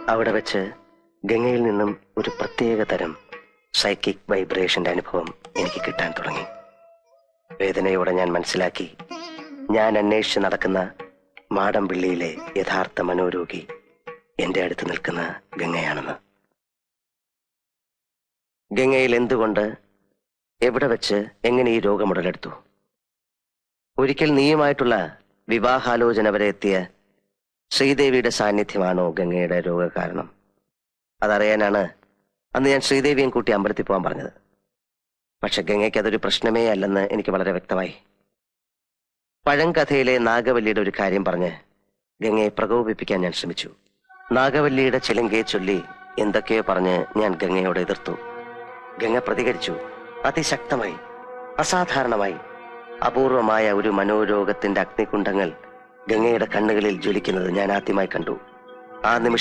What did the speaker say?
അവിടെ വെച്ച് ഗംഗയിൽ നിന്നും ഒരു പ്രത്യേക തരം സൈക്കിക് വൈബ്രേഷന്റെ അനുഭവം എനിക്ക് കിട്ടാൻ തുടങ്ങി. വേദനയോടെ ഞാൻ മനസ്സിലാക്കി, ഞാൻ അന്വേഷിച്ച് നടക്കുന്ന മാടമ്പിള്ളിയിലെ യഥാർത്ഥ മനോരോഗി എന്റെ അടുത്ത് നിൽക്കുന്ന ഗംഗയാണെന്ന്. ഗംഗയിൽ എന്തുകൊണ്ട്, എവിടെ വെച്ച്, എങ്ങനെ ഈ രോഗം ഉടലെടുത്തു? ഒരിക്കൽ നീയുമായിട്ടുള്ള വിവാഹാലോചന വരെ എത്തിയ ശ്രീദേവിയുടെ സാന്നിധ്യമാണോ ഗംഗയുടെ രോഗകാരണം? അതറിയാനാണ് അന്ന് ഞാൻ ശ്രീദേവിയും കൂട്ടി അമ്പലത്തിൽ പോകാൻ പറഞ്ഞത്. പക്ഷെ ഗംഗയ്ക്ക് അതൊരു പ്രശ്നമേ അല്ലെന്ന് എനിക്ക് വളരെ വ്യക്തമായി. പഴങ്കഥയിലെ നാഗവല്ലിയുടെ ഒരു കാര്യം പറഞ്ഞ് ഗംഗയെ പ്രകോപിപ്പിക്കാൻ ഞാൻ ശ്രമിച്ചു. നാഗവല്ലിയുടെ ചിലങ്കയെ ചൊല്ലി എന്തൊക്കെയോ പറഞ്ഞ് ഞാൻ ഗംഗയോട് എതിർത്തു. ഗംഗ പ്രതികരിച്ചു, അതിശക്തമായി, അസാധാരണമായി. അപൂർവമായ ഒരു മനോരോഗത്തിന്റെ അഗ്നികുണ്ഡങ്ങൾ ഗംഗയുടെ കണ്ണുകളിൽ ജ്വലിക്കുന്നത് ഞാൻ ആദ്യമായി കണ്ടു. ആ നിമിഷം